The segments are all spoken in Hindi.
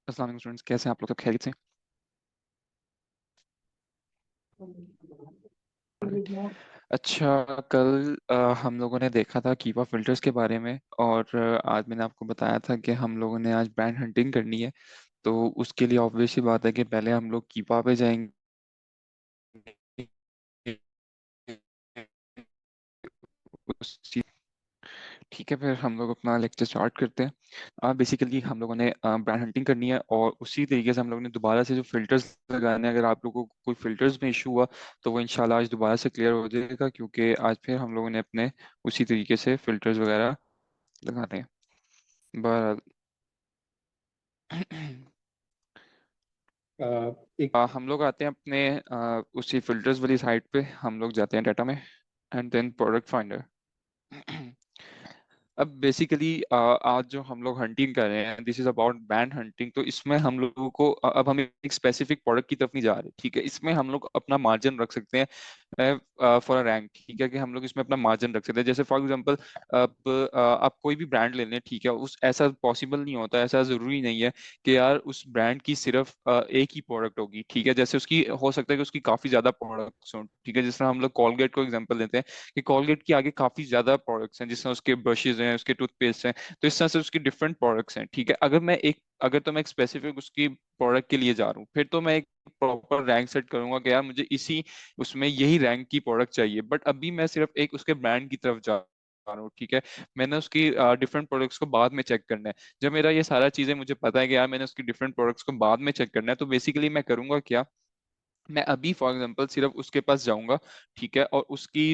अस्सलाम वालेकुम स्टूडेंट्स, कैसे हैं आप लोग? सब खैरियत से? अच्छा, कल हम लोगों ने देखा था कीपा फिल्टर्स के बारे में। और आज मैंने आपको बताया था कि हम लोगों ने आज ब्रांड हंटिंग करनी है। तो उसके लिए ऑब्वियस सी बात है कि पहले हम लोग कीपा पे जाएंगे। उसी ठीक है, फिर हम लोग अपना लेक्चर स्टार्ट करते हैं। बेसिकली हम लोगों ने ब्रांड हंटिंग करनी है और उसी तरीके से हम लोगों ने दोबारा से जो फिल्टर्स लगाने हैं। अगर आप लोगों को कोई फिल्टर्स में इशू हुआ तो वो इंशाल्लाह आज दोबारा से क्लियर हो जाएगा, क्योंकि आज फिर हम लोगों ने अपने उसी तरीके से फिल्टर्स वगैरह लगाने हैं। बहरहाल एक हम लोग आते हैं अपने उसी फिल्टर्स वाली साइट पे। हम लोग जाते हैं डाटा में एंड देन प्रोडक्ट फाइंडर। अब बेसिकली आज जो हम लोग हंटिंग कर रहे हैं, this is about band hunting. तो इसमें हम लोगों को अब हम एक स्पेसिफिक प्रोडक्ट की तरफ नहीं जा रहे, ठीक है। इसमें हम लोग अपना मार्जिन रख सकते हैं फॉर अ रैंक, ठीक है, कि हम लोग इसमें अपना मार्जिन रख सकते हैं। जैसे फॉर एग्जांपल अब आप कोई भी ब्रांड ले लें, ठीक है। उस ऐसा पॉसिबल नहीं होता, ऐसा जरूरी नहीं है कि यार उस ब्रांड की सिर्फ एक ही प्रोडक्ट होगी, ठीक है। जैसे उसकी हो सकता है कि उसकी काफी ज्यादा प्रोडक्ट्स हों, ठीक है। जिस तरह हम लोग कॉलगेट को एग्जांपल देते हैं कि कॉलगेट की आगे काफी ज्यादा प्रोडक्ट्स हैं, जिसमें उसके ब्रशेज हैं, उसके टूथपेस्ट हैं। तो इस तरह से उसकी डिफरेंट प्रोडक्ट्स हैं, ठीक है। अगर तो मैं एक स्पेसिफिक उसकी प्रोडक्ट के लिए जा रहा हूँ, फिर तो मैं एक प्रॉपर रैंक सेट करूंगा कि यार मुझे इसी उसमें यही रैंक की प्रोडक्ट चाहिए। बट अभी मैं सिर्फ एक उसके ब्रांड की तरफ जा रहा हूँ, ठीक है। मैंने उसकी डिफरेंट प्रोडक्ट्स को बाद में चेक करना है। जब मेरा ये सारा चीजें मुझे पता है कि यार मैंने उसकी डिफरेंट प्रोडक्ट्स को बाद में चेक करना है, तो बेसिकली मैं करूंगा क्या, मैं अभी फॉर एग्जांपल सिर्फ उसके पास जाऊंगा, ठीक है। और उसकी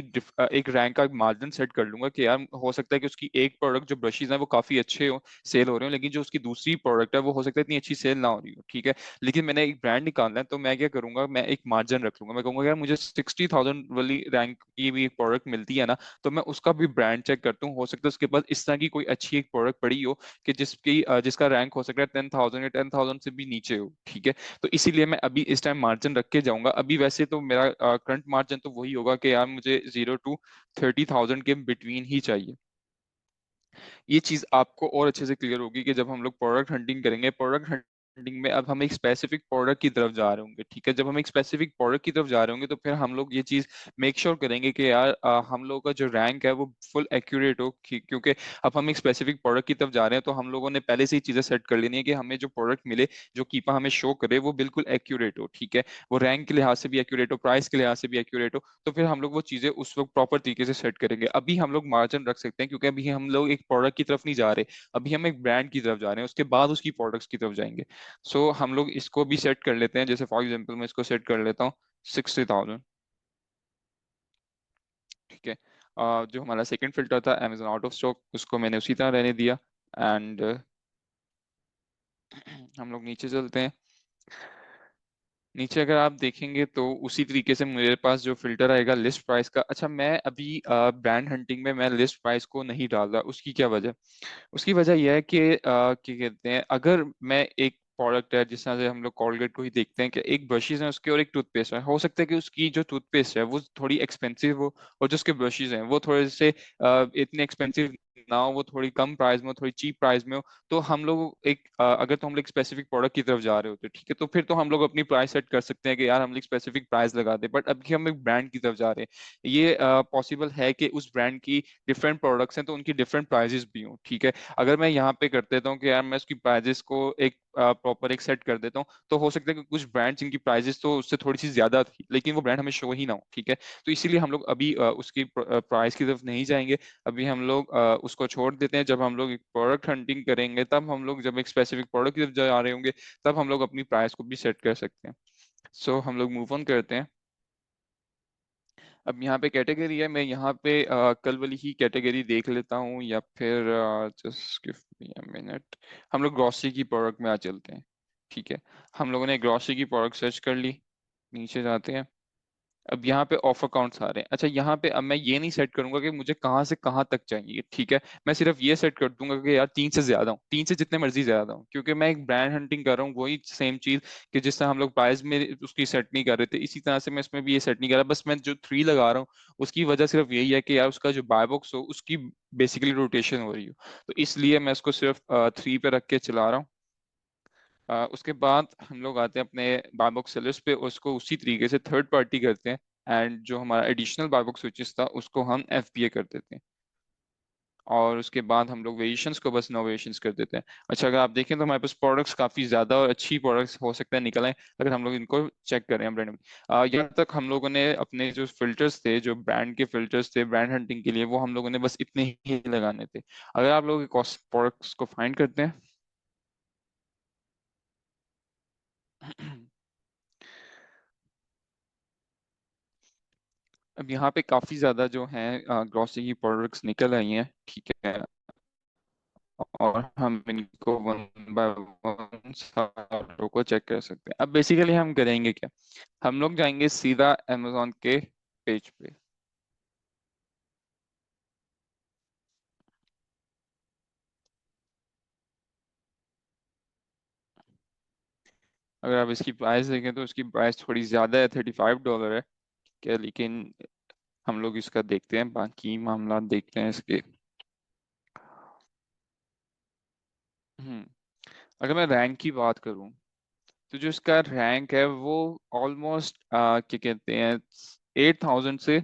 एक रैंक का मार्जिन सेट कर लूंगा कि यार हो सकता है कि उसकी एक प्रोडक्ट जो ब्रशेज हैं वो काफी अच्छे हो, सेल हो रहे हो, लेकिन जो उसकी दूसरी प्रोडक्ट है वो हो सकता है इतनी अच्छी सेल ना हो रही हो, ठीक है। लेकिन मैंने एक ब्रांड निकालना है, तो मैं क्या करूंगा, मैं एक मार्जिन रख लूंगा। मैं कहूंगा यार मुझे 60,000 वाली रैंक की भी एक प्रोडक्ट मिलती है ना, तो मैं उसका भी ब्रांड चेक करता हूँ। हो सकता है उसके पास इस तरह की कोई अच्छी एक प्रोडक्ट पड़ी हो कि जिसका रैंक हो सकता है 10,000 या 10,000 से भी नीचे हो, ठीक है। तो इसीलिए मैं अभी इस टाइम मार्जिन रख के जाऊंगा। अभी वैसे तो मेरा करंट मार्जिन तो वही होगा कि यार मुझे 0 to 30,000 के बिटवीन ही चाहिए। ये चीज आपको और अच्छे से क्लियर होगी कि जब हम लोग प्रोडक्ट हंटिंग करेंगे। प्रोडक्ट हंटिंग में अब हम एक स्पेसिफिक प्रोडक्ट की तरफ जा रहे होंगे, ठीक है। जब हम एक स्पेसिफिक प्रोडक्ट की तरफ जा रहे होंगे तो फिर हम लोग ये चीज मेक श्योर करेंगे कि यार हम लोगों का जो रैंक है वो फुल एक्यूरेट हो, क्योंकि अब हम एक स्पेसिफिक प्रोडक्ट की तरफ जा रहे हैं, तो हम लोगों ने पहले से ही चीजें सेट कर लेनी है कि हमें जो प्रोडक्ट मिले, जो कीपा हमें शो करे, वो बिल्कुल एक्यूरेट हो, ठीक है। वो रैंक के लिहाज से भी एक्यूरेट हो, प्राइस के लिहाज से भी एक्यूरेट हो। तो फिर हम लोग वो चीजें उस वक्त प्रॉपर तरीके से सेट करेंगे। अभी हम लोग मार्जिन रख सकते हैं, क्योंकि अभी हम लोग एक प्रोडक्ट की तरफ नहीं जा रहे, अभी हम एक ब्रांड की तरफ जा रहे हैं, उसके बाद उसकी प्रोडक्ट्स की तरफ जाएंगे। सो हम लोग इसको भी सेट कर लेते हैं। जैसे फॉर एग्जाम्पल मैं इसको सेट कर लेता हूँ 60,000, ठीक है। जो हमारा सेकंड फिल्टर था अमेजोन आउट ऑफ स्टॉक, उसको मैंने उसी तरह रहने दिया। एंड हम लोग नीचे चलते हैं। नीचे अगर आप देखेंगे तो उसी तरीके से मेरे पास जो फिल्टर आएगा लिस्ट प्राइस का। अच्छा, मैं अभी ब्रांड हंटिंग में मैं लिस्ट प्राइस को नहीं डाल रहा। उसकी क्या वजह? उसकी वजह यह है कि क्या कहते हैं, अगर मैं एक प्रोडक्ट है, जिस तरह से हम लोग कॉलगेट को ही देखते हैं कि एक ब्रशेज है उसके और एक टूथपेस्ट है। हो सकता है कि उसकी जो टूथपेस्ट है वो थोड़ी एक्सपेंसिव हो, और जो उसके ब्रशेज हैं वो थोड़े से इतने एक्सपेंसिव ना हो, वो थोड़ी कम प्राइस में हो, थोड़ी चीप प्राइस में हो। तो हम लोग अगर तो हम लोग एक स्पेसिफिक प्रोडक्ट की तरफ जा रहे होते हैं, ठीक है, तो फिर तो हम लोग अपनी प्राइस सेट कर सकते हैं कि यार हम लोग स्पेसिफिक प्राइस लगा दे। बट अभी हम एक ब्रांड की तरफ जा रहे हैं, ये पॉसिबल है कि उस ब्रांड की डिफरेंट प्रोडक्ट्स हैं तो उनकी डिफरेंट प्राइजेस भी हों, ठीक है। अगर मैं यहाँ पे कर देता हूँ कि यार मैं उसकी प्राइजेस को एक प्रॉपर एक सेट कर देता हूँ, तो हो सकता है कि कुछ ब्रांड्स जिनकी प्राइजेस तो उससे थोड़ी सी ज्यादा थी, लेकिन वो ब्रांड हमें शो ही ना हो, ठीक है। तो इसीलिए हम लोग अभी उसकी प्राइस की तरफ नहीं जाएंगे। अभी हम लोग उसको छोड़ देते हैं। जब हम लोग एक प्रोडक्ट हंटिंग करेंगे, तब हम लोग जब एक स्पेसिफिक प्रोडक्ट की तरफ जा रहे होंगे, तब हम लोग अपनी प्राइस को भी सेट कर सकते हैं। सो हम लोग मूव ऑन करते हैं। अब यहाँ पे कैटेगरी है, मैं यहाँ पे कल वाली ही कैटेगरी देख लेता हूँ, या फिर just give me a minute. हम लोग ग्रॉसरी की प्रोडक्ट में आ चलते हैं, ठीक है। हम लोगों ने ग्रॉसरी की प्रोडक्ट सर्च कर ली। नीचे जाते हैं। अब यहाँ पे ऑफर काउंट्स आ रहे हैं। अच्छा, यहाँ पे अब मैं ये नहीं सेट करूंगा कि मुझे कहाँ से कहाँ तक चाहिए, ठीक है। मैं सिर्फ ये सेट कर दूंगा कि यार 3 से ज्यादा हूँ, 3 से जितने मर्जी ज्यादा हूँ, क्योंकि मैं एक ब्रांड हंटिंग कर रहा हूँ। वही सेम चीज कि जिस तरह हम लोग प्राइस में उसकी सेट नहीं कर रहे थे, इसी तरह से मैं इसमें भी ये सेट नहीं कर रहा। बस मैं जो 3 लगा रहा हूँ उसकी वजह सिर्फ यही है कि यार उसका जो बाय बॉक्स हो उसकी बेसिकली रोटेशन हो रही हो। तो इसलिए मैं उसको सिर्फ 3 पे रख के चला रहा हूँ। उसके बाद हम लोग आते हैं अपने बाय बॉक्स सेलर्स पे, उसको उसी तरीके से थर्ड पार्टी करते हैं। एंड जो हमारा एडिशनल बाय बॉक्स स्विचेस था उसको हम एफबीए कर देते हैं। और उसके बाद हम लोग वेरिएशंस को बस नो वेरिएशंस कर देते हैं। अच्छा, अगर आप देखें तो हमारे पास प्रोडक्ट्स काफी ज्यादा और अच्छी प्रोडक्ट्स हो सकते हैं निकल आए अगर हम लोग इनको चेक करें हम ब्रांड में। यहाँ तक हम लोगों ने अपने जो फिल्टर्स थे, जो ब्रांड के फिल्टर्स थे ब्रांड हंटिंग के लिए, वो हम लोगों ने बस इतने ही लगाने थे। अगर आप लोग कॉस्ट प्रोडक्ट्स को फाइंड करते हैं अब यहाँ पे काफी ज्यादा जो है ग्रोसरी की प्रोडक्ट्स निकल आई हैं, ठीक है। और हम इनको वन बाय वन सारों को चेक कर सकते हैं। अब बेसिकली हम करेंगे क्या, हम लोग जाएंगे सीधा अमेजोन के पेज पे। अगर आप इसकी प्राइस देखें तो इसकी प्राइस थोड़ी ज्यादा है, $35 है, ठीक है। लेकिन हम लोग इसका देखते हैं, बाकी मामला देखते हैं इसके। हम्म अगर मैं रैंक की बात करूं तो जो इसका रैंक है वो ऑलमोस्ट क्या कहते हैं 8,000 से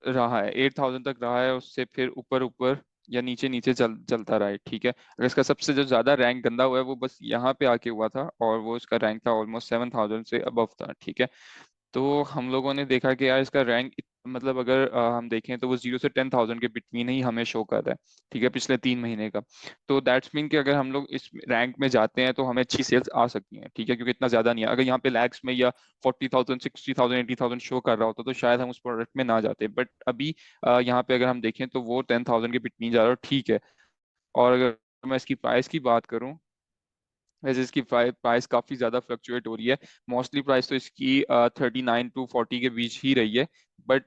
रहा है, 8,000 तक रहा है। उससे फिर ऊपर ऊपर या नीचे नीचे चलता रहा है, ठीक है। अगर इसका सबसे जो ज्यादा रैंक गंदा हुआ है वो बस यहाँ पे आके हुआ था, और वो इसका रैंक था ऑलमोस्ट 7,000 से अबव था, ठीक है। तो हम लोगों ने देखा कि यार इसका रैंक मतलब अगर हम देखें तो वो 0 से 10,000 के बिटवीन ही हमें शो कर रहा है, ठीक है, पिछले 3 महीने का। तो दैट्स मीन कि अगर हम लोग इस रैंक में जाते हैं तो हमें अच्छी सेल्स आ सकती हैं, ठीक है, क्योंकि इतना ज्यादा नहीं है। अगर यहाँ पे लैक्स में या 40,000 60,000 80,000 शो कर रहा होता तो शायद हम उस प्रोडक्ट में ना जाते, बट अभी यहाँ पे अगर हम देखें तो वो 10,000 के बिटवीन जा रहा है, ठीक है। और अगर मैं इसकी प्राइस की बात करूं, वैसे इसकी प्राइस काफी ज्यादा फ्लक्चुएट हो रही है। मोस्टली प्राइस तो इसकी 39 to 40 के बीच ही रही है, बट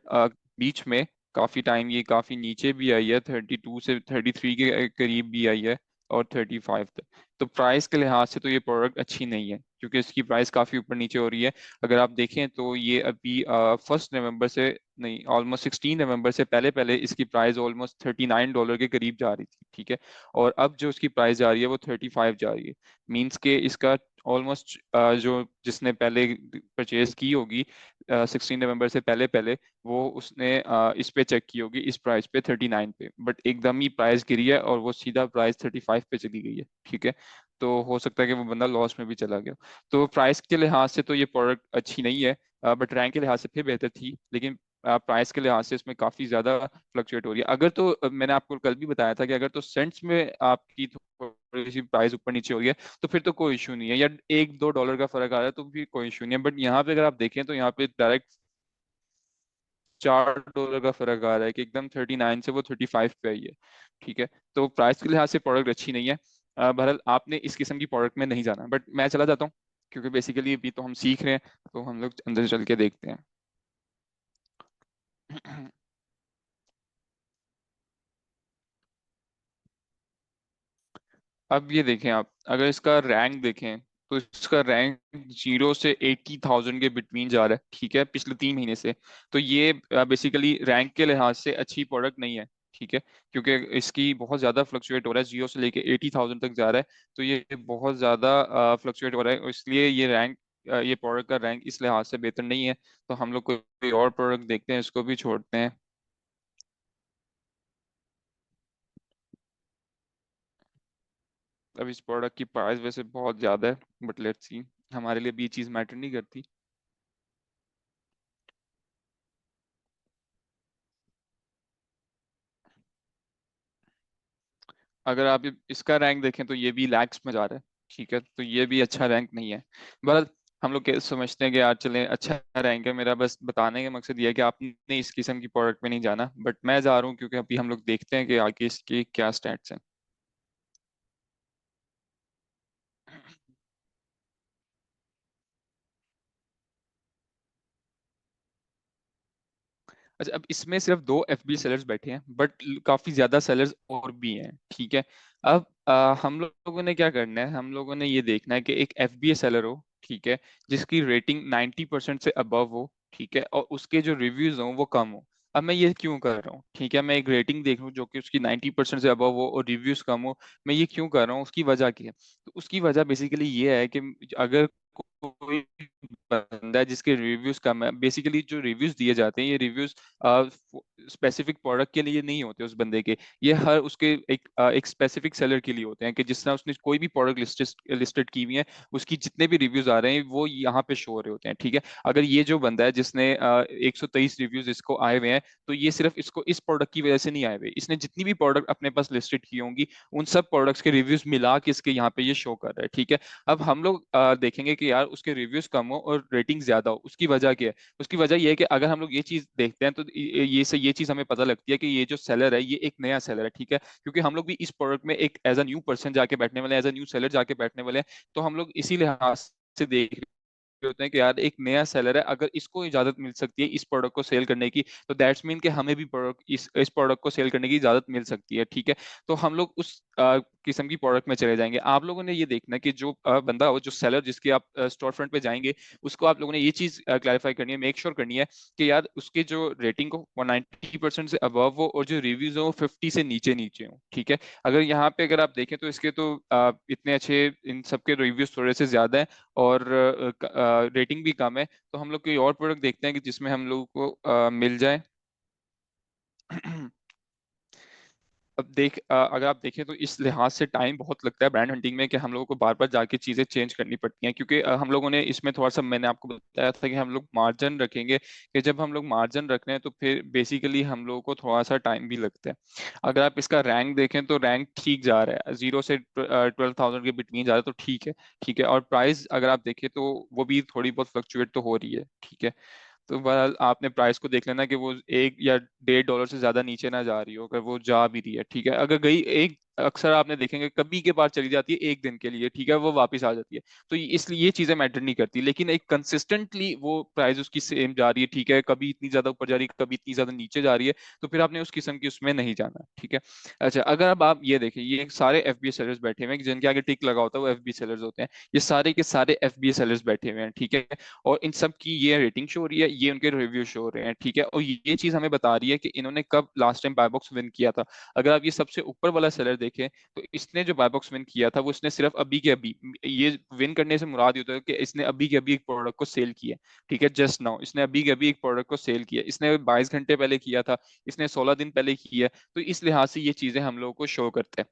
बीच में काफी टाइम ये काफी नीचे भी आई है, 32 से 33 के करीब भी आई है, और 35 तक। तो प्राइस के लिहाज से तो ये प्रोडक्ट अच्छी नहीं है, क्योंकि इसकी प्राइस काफी ऊपर नीचे हो रही है। अगर आप देखें तो ये अभी 1 नवंबर से नहीं, ऑलमोस्ट 16 नवंबर से पहले पहले इसकी प्राइस ऑलमोस्ट $39 के करीब जा रही थी, ठीक है। और अब जो इसकी प्राइस जा रही है वो 35 जा रही है। मींस के इसका ऑलमोस्ट जो जिसने पहले परचेज की होगी 16 नवंबर से पहले पहले, वो उसने इस पे चेक की होगी इस प्राइस पे 39 पे, बट एकदम ही प्राइस गिरी है और वो सीधा प्राइस 35 पे चली गई है, ठीक है। तो हो सकता है कि वो बंदा लॉस में भी चला गया। तो प्राइस के लिहाज से तो ये प्रोडक्ट अच्छी नहीं है, बट रैंक के लिहाज से फिर बेहतर थी। लेकिन प्राइस के लिहाज से इसमें काफी ज्यादा फ्लक्चुएट हो रही है। अगर तो मैंने आपको कल भी बताया था कि अगर तो सेंट्स में आपकी थोड़ी सी प्राइस ऊपर नीचे हो रही है तो फिर तो कोई इशू नहीं है, या $1 2 का फर्क आ रहा है तो भी कोई इशू नहीं है। बट यहाँ पे अगर आप देखें तो यहाँ पे डायरेक्ट $4 का फर्क आ रहा है कि एकदम 39 से वो 35 पे आई है, ठीक है। तो प्राइस के लिहाज से प्रोडक्ट अच्छी नहीं है। बहरहाल आपने इस किस्म की प्रोडक्ट में नहीं जाना, बट मैं चला जाता हूँ, क्योंकि बेसिकली अभी तो हम सीख रहे हैं, तो हम लोग अंदर चल के देखते हैं। अब ये देखें, आप अगर इसका रैंक देखें तो इसका रैंक 0 से 80,000 के बिटवीन जा रहा है, ठीक है, पिछले 3 महीने से। तो ये बेसिकली रैंक के लिहाज से अच्छी प्रोडक्ट नहीं है, ठीक है, क्योंकि इसकी बहुत ज्यादा फ्लक्चुएट हो रहा है, 0 से लेके 80,000 तक जा रहा है। तो ये बहुत ज्यादा फ्लक्चुएट हो रहा है, और इसलिए ये रैंक ये प्रोडक्ट का रैंक इस लिहाज से बेहतर नहीं है। तो हम लोग कोई और प्रोडक्ट देखते हैं, इसको भी छोड़ते हैं। अब इस प्रोडक्ट की प्राइस वैसे बहुत ज्यादा है, बट लेट्स सी, हमारे लिए भी ये चीज मैटर नहीं करती। अगर आप इसका रैंक देखें तो ये भी लैक्स में जा रहा है, ठीक है। तो ये भी अच्छा रैंक नहीं है। बस हम लोग समझते हैं कि यार चलें अच्छा रैंक है, मेरा बस बताने का मकसद ये है कि आपने इस किस्म की प्रोडक्ट में नहीं जाना, बट मैं जा रहा हूँ क्योंकि अभी हम लोग देखते हैं कि आगे इसके क्या स्टैट्स हैं। अच्छा, अब इसमें सिर्फ 2 FB सेलर्स बैठे हैं, बट काफी ज्यादा सेलर्स और भी हैं, ठीक है। अब हम लोगों ने क्या करना है, हम लोगों ने ये देखना है कि एक FBA सेलर हो, ठीक है, जिसकी रेटिंग 90% से अबव हो, ठीक है, और उसके जो रिव्यूज हो वो कम हो। अब मैं ये क्यों कर रहा हूँ, ठीक है, मैं एक रेटिंग देख लूँ जो कि उसकी 90% से अबव हो और रिव्यूज कम हो, मैं ये क्यों कर रहा हूँ, उसकी वजह क्या है? तो उसकी वजह बेसिकली ये है कि अगर कोई बंदा है जिसके रिव्यूज कम है, बेसिकली जो रिव्यूज दिए जाते हैं ये रिव्यूज स्पेसिफिक प्रोडक्ट के लिए नहीं होते उस बंदे के, ये हर उसके एक स्पेसिफिक सेलर के लिए होते हैं, कि जिस तरह उसने कोई भी प्रोडक्ट लिस्टेड की हुई है, उसकी जितने भी रिव्यूज आ रहे हैं वो यहाँ पे शो हो रहे होते हैं, ठीक है। अगर ये जो बंदा है जिसने 123 रिव्यूज इसको आए हुए हैं, तो ये सिर्फ इसको इस प्रोडक्ट की वजह से नहीं आए हुए, इसने जितनी भी प्रोडक्ट अपने पास लिस्टेड की होंगी उन सब प्रोडक्ट्स के रिव्यूज मिला के इसके यहाँ पे ये शो कर रहा है, ठीक है। अब हम लोग देखेंगे कि यार उसके रिव्यूज कम हो और रेटिंग ज्यादा हो, उसकी वजह क्या है? उसकी वजह ये है कि अगर हम लोग ये चीज देखते हैं तो ये चीज हमें पता लगती है कि ये जो सेलर है ये एक नया सेलर है, ठीक है, क्योंकि हम लोग भी इस प्रोडक्ट में एक एज अ न्यू पर्सन जाके बैठने वाले हैं, एज अ न्यू सेलर जाके बैठने वाले हैं, तो हम लोग इसी लिहाज से देख रहे होते हैं कि यार एक नया सेलर है, अगर इसको इजाजत मिल सकती है इस प्रोडक्ट को सेल करने की, तो दैट्स मीन कि हमें भी प्रोडक्ट इस प्रोडक्ट को सेल करने की इजाजत मिल सकती है, ठीक है। तो हम लोग उस किस्म की प्रोडक्ट में चले जाएंगे। आप लोगों ने ये देखना है कि जो बंदा हो, जो सेलर जिसके आप स्टोर फ्रंट पे जाएंगे, उसको आप लोगों ने ये चीज क्लैरिफाई करनी है, मेक श्योर करनी है कि यार उसके जो रेटिंग हो वो 90% से अबव हो और जो रिव्यूज हो वो 50 से नीचे नीचे हो, ठीक है। अगर यहाँ पे अगर आप देखें तो इसके तो इतने अच्छे इन सबके रिव्यूज थोड़े से ज्यादा है और रेटिंग भी कम है, तो हम लोग कोई और प्रोडक्ट देखते हैं कि जिसमें हम लोग को मिल जाए। अब अगर आप देखें तो इस लिहाज से टाइम बहुत लगता है ब्रांड हंटिंग में, कि हम लोगों को बार बार जाके चीजें चेंज करनी पड़ती हैं, क्योंकि हम लोगों ने इसमें थोड़ा सा, मैंने आपको बताया था कि हम लोग मार्जिन रखेंगे, कि जब हम लोग मार्जिन रख रहे हैं तो फिर बेसिकली हम लोगों को थोड़ा सा टाइम भी लगता है। अगर आप इसका रैंक देखें तो रैंक ठीक जा रहा है, 0 से 12,000 के बिटवीन जा रहा है, तो ठीक है, ठीक है। और प्राइस अगर आप देखें तो वो भी थोड़ी बहुत फ्लक्चुएट तो हो रही है, ठीक है। तो बहरहाल आपने प्राइस को देख लेना कि वो 1 या 1.5 डॉलर से ज्यादा नीचे ना जा रही हो, अगर वो जा भी रही है, ठीक है। अगर गई एक, अक्सर आपने देखेंगे कभी के बार चली जाती है एक दिन के लिए, ठीक है, वो वापस आ जाती है, तो इसलिए ये चीजें मैटर नहीं करती, लेकिन एक कंसिस्टेंटली वो प्राइस उसकी सेम जा रही है, ठीक है, कभी इतनी ज्यादा ऊपर जा रही है, कभी इतनी ज्यादा नीचे जा रही है, तो फिर आपने उस किस्म की उसमें नहीं जाना, ठीक है। अच्छा, अगर अब आप ये देखें, ये सारे एफबीए सेलर्स बैठे हुए हैं, जिनके आगे टिक लगा होता है वो एफबीए सेलर्स होते हैं, ये सारे के सारे एफबीए सेलर्स बैठे हुए हैं, ठीक है। और इन सब की ये रेटिंग शो हो रही है, ये उनके रिव्यू शो हो रहे हैं, ठीक है, और ये चीज हमें बता रही है कि इन्होंने कब लास्ट टाइम बाय बॉक्स विन किया था। अगर आप ये सबसे ऊपर वाला सेलर देखें, तो इसने जो बाय बॉक्स विन किया था वो इसने सिर्फ अभी के अभी, ये विन करने से मुराद ये होता है कि इसने अभी के अभी एक प्रोडक्ट को सेल किया, ठीक है, जस्ट नाउ इसने अभी के अभी एक प्रोडक्ट को सेल किया, इसने 22 घंटे पहले किया था, इसने 16 दिन पहले किया, तो इस लिहाज से ये चीजें हम लोगों को शो करते हैं।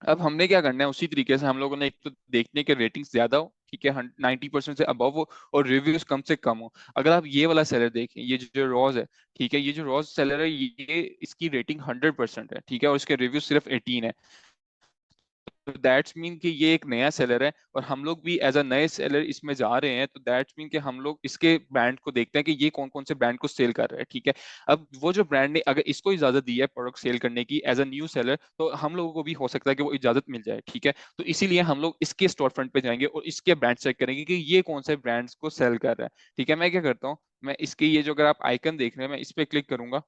अब हमने क्या करना है, उसी तरीके से हम लोगों ने एक तो देखने के रेटिंग्स ज्यादा हो, ठीक है, 90% से अबव हो, और रिव्यूज कम से कम हो। अगर आप ये वाला सेलर देखें, ये जो रॉज है, ठीक है, ये जो रॉज सेलर है, ये इसकी रेटिंग 100% है, ठीक है, और इसके रिव्यू सिर्फ 18 है। तो दैट्स मीन कि ये एक नया सेलर है और हम लोग भी एज अ नए सेलर इसमें जा रहे हैं, तो दैट्स मीन कि हम लोग इसके ब्रांड को देखते हैं कि ये कौन कौन से ब्रांड को सेल कर रहा है, ठीक है। अब वो जो ब्रांड ने अगर इसको इजाजत दी है प्रोडक्ट सेल करने की एज अ न्यू सेलर, तो हम लोगों को भी हो सकता है कि वो इजाजत मिल जाए, ठीक है। तो इसीलिए हम लोग इसके स्टोर फ्रंट पे जाएंगे और इसके ब्रांड चेक करेंगे कि ये कौन से ब्रांड्स को सेल कर रहा है, ठीक है। मैं क्या करता हूँ, मैं इसके ये जो, अगर आप आइकन देख रहे हैं, मैं इस पे क्लिक करूंगा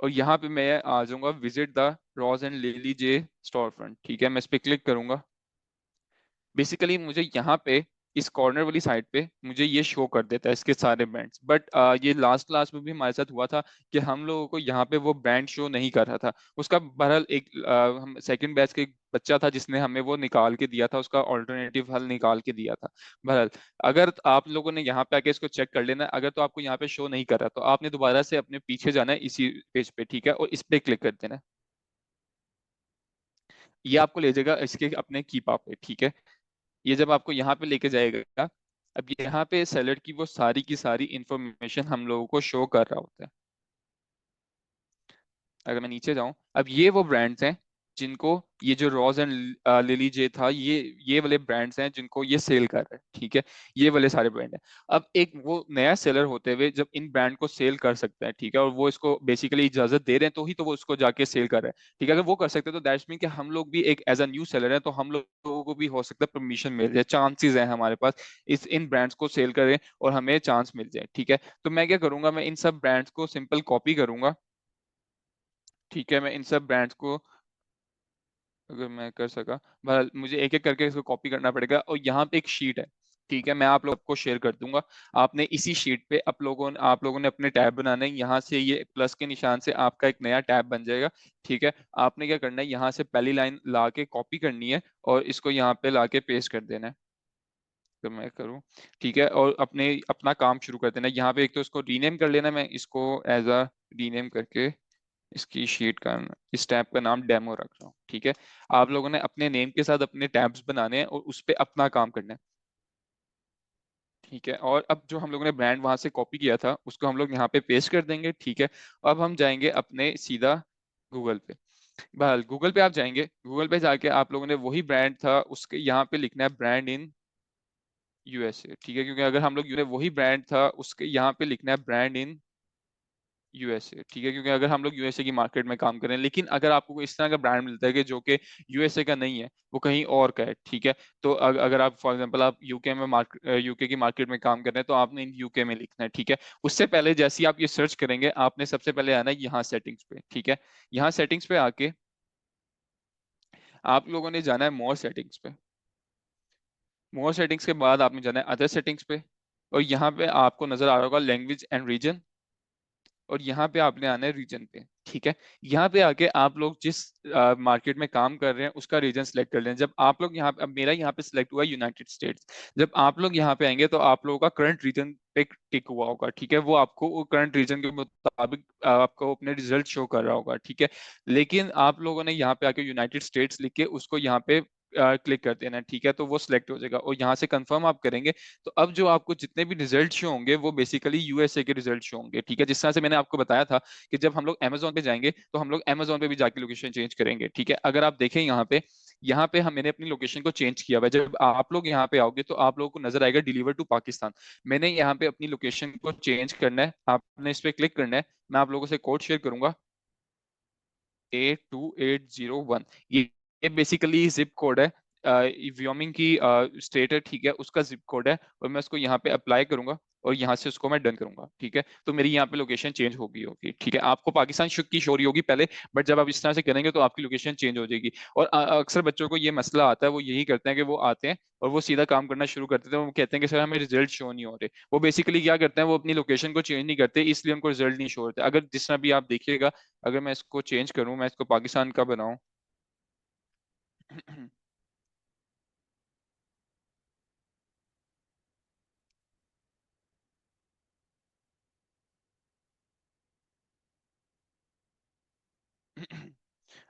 और यहाँ पे मैं आ जाऊंगा visit the rows and lily J store front, ठीक है, मैं इस पे क्लिक करूंगा। बेसिकली मुझे यहाँ पे इस कॉर्नर वाली साइड पे मुझे ये शो कर देता है इसके सारे ब्रांड्स, बट ये लास्ट क्लास में भी हमारे साथ हुआ था कि हम लोगों को यहाँ पे वो ब्रांड शो नहीं कर रहा था। उसका बहरहाल एक हम सेकंड बैच के एक बच्चा था जिसने हमें वो निकाल के दिया था, उसका ऑल्टरनेटिव हल निकाल के दिया था। बहरहाल अगर आप लोगों ने यहाँ पे आके इसको चेक कर लेना, अगर तो आपको यहाँ पे शो नहीं कर रहा तो आपने दोबारा से अपने पीछे जाना है इसी पेज पे, ठीक है, और इस पे क्लिक कर देना है। ये आपको ले जाएगा इसके अपने कीपा पे, ठीक है। ये जब आपको यहाँ पे लेके जाएगा, अब यहाँ पे सेलर की वो सारी की सारी इंफॉर्मेशन हम लोगों को शो कर रहा होता है। अगर मैं नीचे जाऊं, अब ये वो ब्रांड्स हैं जिनको, ये जो रॉज एंड लिली जे था, ये वाले ब्रांड्स हैं जिनको ये सेल कर रहे हैं, ठीक है। ये वाले सारे ब्रांड हैं। अब एक वो नया सेलर होते हुए जब इन ब्रांड को सेल कर सकता है, ठीक है, और वो इसको बेसिकली इजाजत दे रहे हैं, तो ही तो वो उसको जाके सेल कर रहे हैं, ठीक है। अगर वो कर सकते हैं तो दैट्स मीन कि हम लोग भी एक एज अ न्यू सेलर है, तो हम लोगों को भी हो सकता है परमिशन मिल जाए, चांसेस है हमारे पास इस इन ब्रांड्स को सेल करें और हमें चांस मिल जाए, ठीक है। तो मैं क्या करूंगा, मैं इन सब ब्रांड्स को सिंपल कॉपी करूंगा, ठीक है, मैं इन सब ब्रांड्स को, अगर मैं कर सका, बहरहाल मुझे एक एक करके इसको कॉपी करना पड़ेगा, और यहाँ पे एक शीट है, ठीक है, मैं आप लोग को शेयर कर दूंगा। आपने इसी शीट पे आप लोगों ने अपने टैब बनाने हैं। यहाँ से ये प्लस के निशान से आपका एक नया टैब बन जाएगा। ठीक है, आपने क्या करना है, यहाँ से पहली लाइन ला के कॉपी करनी है और इसको यहाँ पे ला के पेस्ट कर देना है। तो मैं करूँ, ठीक है, और अपने अपना काम शुरू कर देना है। यहाँ पे एक तो इसको रीनेम कर लेना, मैं इसको एज अ रीनेम करके इसकी शीट का, इस टैब का नाम डेमो रख रहा हूँ। ठीक है, आप लोगों ने अपने नेम के साथ अपने टैब्स बनाने हैं और उस पे अपना काम करना है। ठीक है, और अब जो हम लोगों ने ब्रांड वहां से कॉपी किया था उसको हम लोग यहाँ पे पेस्ट कर देंगे। ठीक है, अब हम जाएंगे अपने सीधा गूगल पे। बहरहाल गूगल पे आप जाएंगे, गूगल पे जाके आप लोगों ने वही ब्रांड था उसके यहाँ पे लिखना है ब्रांड इन यूएसए। ठीक है, क्योंकि अगर हम लोग वही ब्रांड था उसके यहाँ पे लिखना है ब्रांड इन यूएसए। ठीक है, क्योंकि अगर हम लोग यूएसए की मार्केट में काम कर रहे हैं, लेकिन अगर आपको कोई इस तरह का ब्रांड मिलता है कि जो कि यूएसए का नहीं है, वो कहीं और का है, ठीक है, तो अगर आप फॉर एग्जांपल आप यूके की मार्केट में काम कर रहे हैं तो आपने इन यूके में लिखना है। ठीक है, उससे पहले जैसे ही आप ये सर्च करेंगे आपने सबसे पहले आना है यहाँ सेटिंग्स पे। ठीक है, यहाँ सेटिंग्स पे आके आप लोगों ने जाना है मोर सेटिंग्स पे। मोर सेटिंग्स के बाद आपने जाना है अदर सेटिंग्स पे, और यहाँ पे आपको नजर आ रहा होगा लैंग्वेज एंड रीजन, और यहाँ पे आपने आना है रीजन पे। ठीक है, यहाँ पे आके आप लोग जिस मार्केट में काम कर रहे हैं उसका रीजन सेलेक्ट कर लें। जब आप लोग यहाँ पे, अब मेरा यहाँ पे सिलेक्ट हुआ यूनाइटेड स्टेट्स, जब आप लोग यहाँ पे आएंगे तो आप लोगों का करंट रीजन पे टिक हुआ होगा। ठीक है, वो आपको करंट रीजन के मुताबिक आपको अपने रिजल्ट शो कर रहा होगा। ठीक है, लेकिन आप लोगों ने यहाँ पे आके यूनाइटेड स्टेट्स लिख के उसको यहाँ पे क्लिक कर देना है। ठीक है, तो वो सिलेक्ट हो जाएगा और यहाँ से कंफर्म आप करेंगे तो अब जो आपको जितने भी रिजल्ट शो होंगे वो बेसिकली यूएसए के रिजल्ट शो होंगे। ठीक है, जिस तरह से मैंने आपको बताया था कि जब हम लोग अमेजोन पे जाएंगे तो हम लोग अमेजोन पे भी जाके लोकेशन चेंज करेंगे। ठीक है, अगर आप देखें यहाँ पे हम मैंने अपनी लोकेशन को चेंज किया हुआ है। जब आप लोग यहाँ पे आओगे तो आप लोगों को नजर आएगा डिलीवर टू पाकिस्तान। मैंने यहाँ पे अपनी लोकेशन को चेंज करना है, आपने इस पे क्लिक करना है। मैं आप लोगों से कोड शेयर करूंगा, A2801। ये बेसिकली जिप कोड है, व्योमिंग की स्टेट है। ठीक है, उसका जिप कोड है, और मैं उसको यहाँ पे अप्लाई करूंगा और यहाँ से उसको मैं डन करूंगा। ठीक है, तो मेरी यहाँ पे लोकेशन चेंज होगी होगी। ठीक है, आपको पाकिस्तान शुक की शो रही होगी पहले, बट जब आप इस तरह से करेंगे तो आपकी लोकेशन चेंज हो जाएगी। और अक्सर बच्चों को ये मसला आता है, वो यही करते हैं कि वो आते हैं और वो सीधा काम करना शुरू कर देते हैं। वो कहते हैं कि सर हमें रिजल्ट शो नहीं हो रहे। वो बेसिकली क्या करते हैं, वो अपनी लोकेशन को चेंज नहीं करते, इसलिए उनको रिजल्ट नहीं शो होते। अगर जिस तरह भी आप देखिएगा, अगर मैं इसको चेंज करूं, मैं इसको पाकिस्तान का बनाऊं